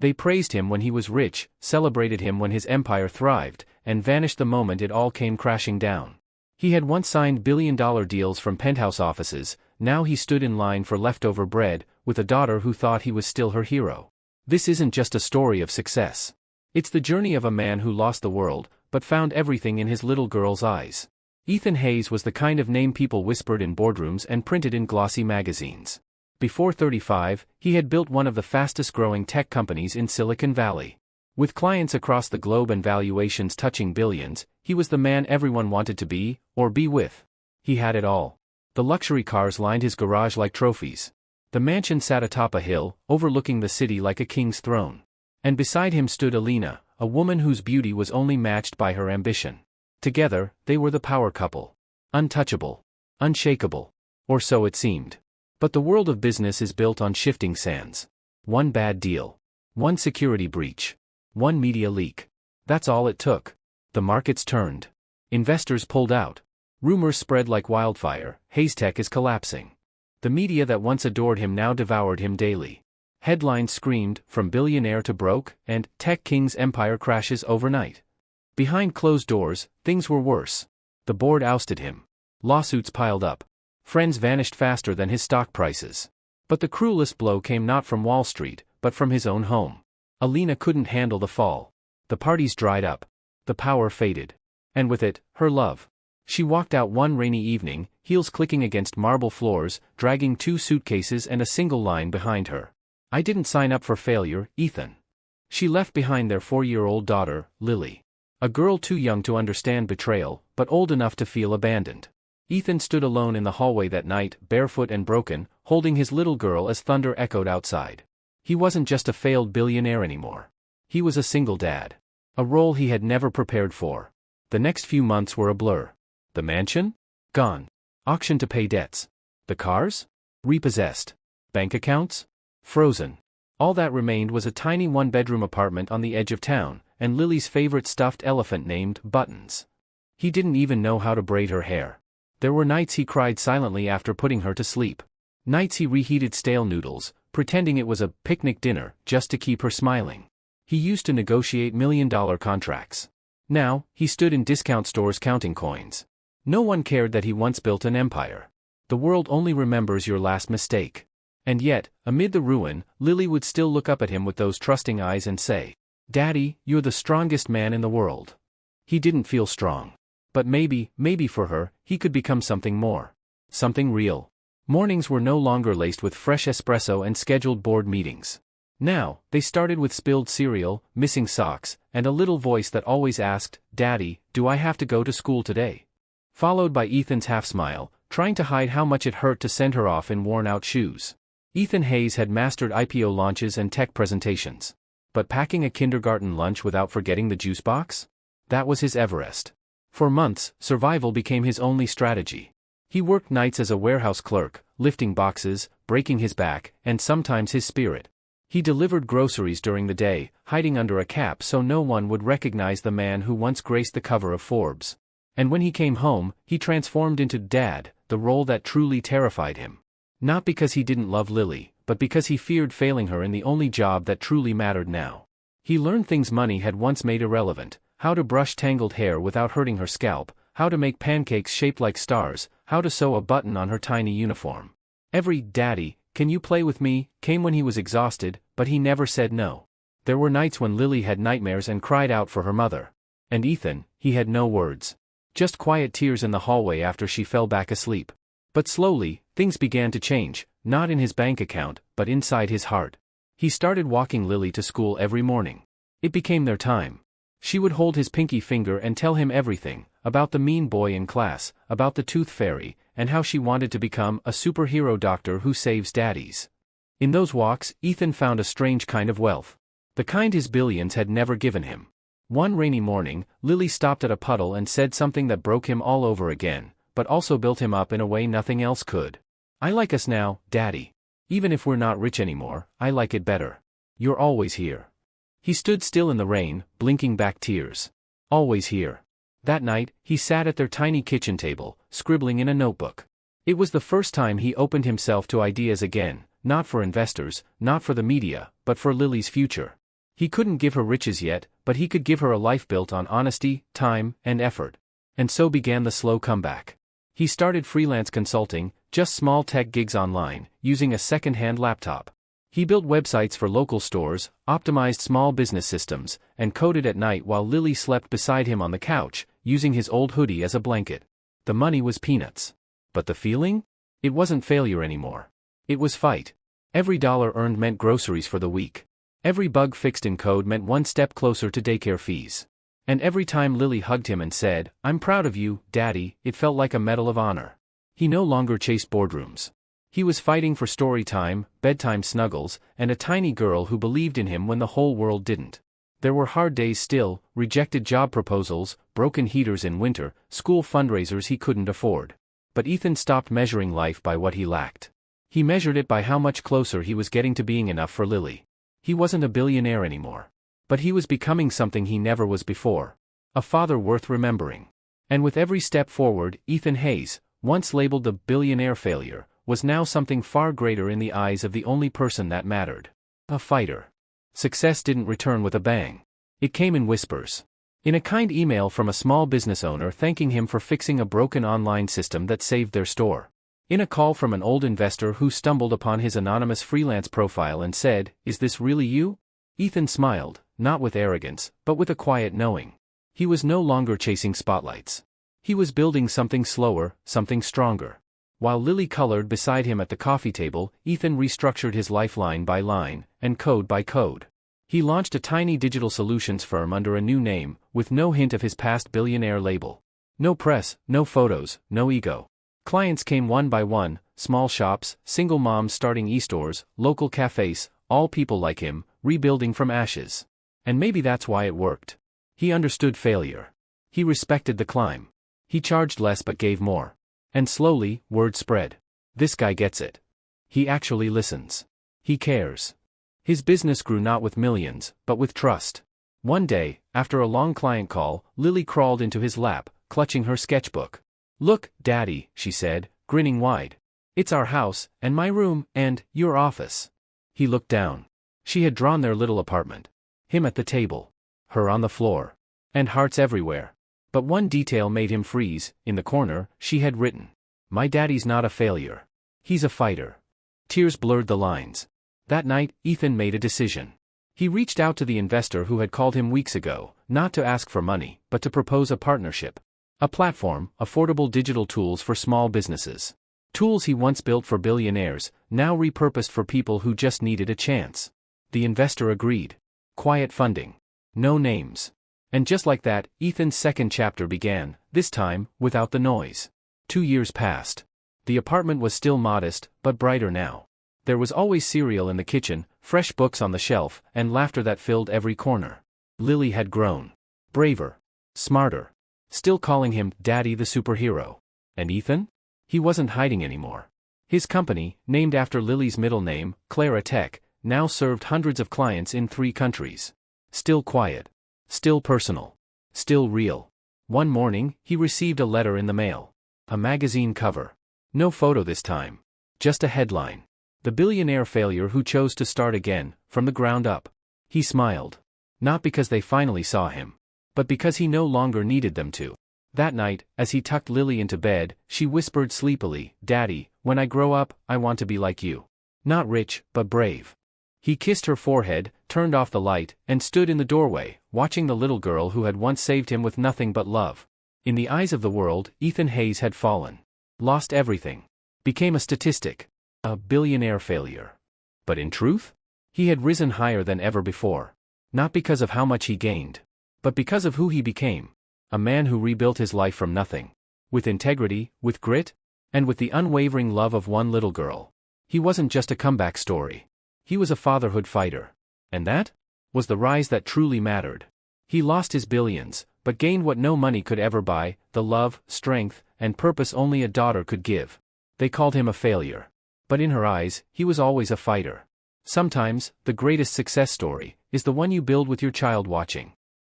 They praised him when he was rich, celebrated him when his empire thrived, and vanished the moment it all came crashing down. He had once signed billion-dollar deals from penthouse offices. Now he stood in line for leftover bread, with a daughter who thought he was still her hero. This isn't just a story of success. It's the journey of a man who lost the world, but found everything in his little girl's eyes. Ethan Hayes was the kind of name people whispered in boardrooms and printed in glossy magazines. Before 35, he had built one of the fastest-growing tech companies in Silicon Valley. With clients across the globe and valuations touching billions, he was the man everyone wanted to be, or be with. He had it all. The luxury cars lined his garage like trophies. The mansion sat atop a hill, overlooking the city like a king's throne. And beside him stood Alina, a woman whose beauty was only matched by her ambition. Together, they were the power couple. Untouchable. Unshakable. Or so it seemed. But the world of business is built on shifting sands. One bad deal. One security breach. One media leak. That's all it took. The markets turned. Investors pulled out. Rumors spread like wildfire. Hayes Tech is collapsing. The media that once adored him now devoured him daily. Headlines screamed, from billionaire to broke, and tech king's empire crashes overnight. Behind closed doors, things were worse. The board ousted him. Lawsuits piled up. Friends vanished faster than his stock prices. But the cruelest blow came not from Wall Street, but from his own home. Alina couldn't handle the fall. The parties dried up. The power faded. And with it, her love. She walked out one rainy evening, heels clicking against marble floors, dragging 2 suitcases and a single line behind her. "I didn't sign up for failure, Ethan." She left behind their 4-year-old daughter, Lily. A girl too young to understand betrayal, but old enough to feel abandoned. Ethan stood alone in the hallway that night, barefoot and broken, holding his little girl as thunder echoed outside. He wasn't just a failed billionaire anymore. He was a single dad. A role he had never prepared for. The next few months were a blur. The mansion? Gone. Auction to pay debts. The cars? Repossessed. Bank accounts? Frozen. All that remained was a tiny 1-bedroom apartment on the edge of town, and Lily's favorite stuffed elephant named Buttons. He didn't even know how to braid her hair. There were nights he cried silently after putting her to sleep. Nights he reheated stale noodles, pretending it was a picnic dinner, just to keep her smiling. He used to negotiate million-dollar contracts. Now, he stood in discount stores counting coins. No one cared that he once built an empire. The world only remembers your last mistake. And yet, amid the ruin, Lily would still look up at him with those trusting eyes and say, "Daddy, you're the strongest man in the world." He didn't feel strong. But maybe for her, he could become something more. Something real. Mornings were no longer laced with fresh espresso and scheduled board meetings. Now, they started with spilled cereal, missing socks, and a little voice that always asked, "Daddy, do I have to go to school today?" Followed by Ethan's half-smile, trying to hide how much it hurt to send her off in worn-out shoes. Ethan Hayes had mastered IPO launches and tech presentations. But packing a kindergarten lunch without forgetting the juice box? That was his Everest. For months, survival became his only strategy. He worked nights as a warehouse clerk, lifting boxes, breaking his back, and sometimes his spirit. He delivered groceries during the day, hiding under a cap so no one would recognize the man who once graced the cover of Forbes. And when he came home, he transformed into Dad, the role that truly terrified him. Not because he didn't love Lily, but because he feared failing her in the only job that truly mattered now. He learned things money had once made irrelevant: how to brush tangled hair without hurting her scalp, how to make pancakes shaped like stars, how to sew a button on her tiny uniform. Every "Daddy, can you play with me?" came when he was exhausted, but he never said no. There were nights when Lily had nightmares and cried out for her mother. And Ethan, he had no words. Just quiet tears in the hallway after she fell back asleep. But slowly, things began to change, not in his bank account, but inside his heart. He started walking Lily to school every morning. It became their time. She would hold his pinky finger and tell him everything, about the mean boy in class, about the tooth fairy, and how she wanted to become a superhero doctor who saves daddies. In those walks, Ethan found a strange kind of wealth. The kind his billions had never given him. One rainy morning, Lily stopped at a puddle and said something that broke him all over again, but also built him up in a way nothing else could. "I like us now, Daddy. Even if we're not rich anymore, I like it better. You're always here." He stood still in the rain, blinking back tears. Always here. That night, he sat at their tiny kitchen table, scribbling in a notebook. It was the first time he opened himself to ideas again, not for investors, not for the media, but for Lily's future. He couldn't give her riches yet, but he could give her a life built on honesty, time, and effort. And so began the slow comeback. He started freelance consulting, just small tech gigs online, using a second-hand laptop. He built websites for local stores, optimized small business systems, and coded at night while Lily slept beside him on the couch, using his old hoodie as a blanket. The money was peanuts. But the feeling? It wasn't failure anymore. It was fight. Every dollar earned meant groceries for the week. Every bug fixed in code meant one step closer to daycare fees. And every time Lily hugged him and said, "I'm proud of you, Daddy," it felt like a medal of honor. He no longer chased boardrooms. He was fighting for story time, bedtime snuggles, and a tiny girl who believed in him when the whole world didn't. There were hard days still, rejected job proposals, broken heaters in winter, school fundraisers he couldn't afford. But Ethan stopped measuring life by what he lacked. He measured it by how much closer he was getting to being enough for Lily. He wasn't a billionaire anymore. But he was becoming something he never was before. A father worth remembering. And with every step forward, Ethan Hayes, once labeled the billionaire failure, was now something far greater in the eyes of the only person that mattered. A fighter. Success didn't return with a bang. It came in whispers. In a kind email from a small business owner thanking him for fixing a broken online system that saved their store. In a call from an old investor who stumbled upon his anonymous freelance profile and said, "Is this really you?" Ethan smiled, not with arrogance, but with a quiet knowing. He was no longer chasing spotlights. He was building something slower, something stronger. While Lily colored beside him at the coffee table, Ethan restructured his life line by line, and code by code. He launched a tiny digital solutions firm under a new name, with no hint of his past billionaire label. No press, no photos, no ego. Clients came one by one, small shops, single moms starting e-stores, local cafes, all people like him, rebuilding from ashes. And maybe that's why it worked. He understood failure. He respected the climb. He charged less but gave more. And slowly, word spread. This guy gets it. He actually listens. He cares. His business grew not with millions, but with trust. One day, after a long client call, Lily crawled into his lap, clutching her sketchbook. "Look, Daddy," she said, grinning wide. "It's our house, and my room, and your office." He looked down. She had drawn their little apartment. Him at the table. Her on the floor. And hearts everywhere. But one detail made him freeze. In the corner, she had written, "My daddy's not a failure. He's a fighter." Tears blurred the lines. That night, Ethan made a decision. He reached out to the investor who had called him weeks ago, not to ask for money, but to propose a partnership. A platform, affordable digital tools for small businesses. Tools he once built for billionaires, now repurposed for people who just needed a chance. The investor agreed. Quiet funding. No names. And just like that, Ethan's second chapter began, this time, without the noise. 2 years passed. The apartment was still modest, but brighter now. There was always cereal in the kitchen, fresh books on the shelf, and laughter that filled every corner. Lily had grown. Braver. Smarter. Still calling him Daddy the superhero. And Ethan? He wasn't hiding anymore. His company, named after Lily's middle name, Clara Tech, now served hundreds of clients in 3 countries. Still quiet. Still personal. Still real. One morning, he received a letter in the mail. A magazine cover. No photo this time. Just a headline. The billionaire failure who chose to start again, from the ground up. He smiled. Not because they finally saw him. But because he no longer needed them to. That night, as he tucked Lily into bed, she whispered sleepily, "Daddy, when I grow up, I want to be like you. Not rich, but brave." He kissed her forehead, turned off the light, and stood in the doorway, watching the little girl who had once saved him with nothing but love. In the eyes of the world, Ethan Hayes had fallen. Lost everything. Became a statistic. A billionaire failure. But in truth? He had risen higher than ever before. Not because of how much he gained. But because of who he became. A man who rebuilt his life from nothing. With integrity, with grit, and with the unwavering love of one little girl. He wasn't just a comeback story. He was a fatherhood fighter. And that? Was the rise that truly mattered. He lost his billions, but gained what no money could ever buy, the love, strength, and purpose only a daughter could give. They called him a failure. But in her eyes, he was always a fighter. Sometimes, the greatest success story is the one you build with your child watching.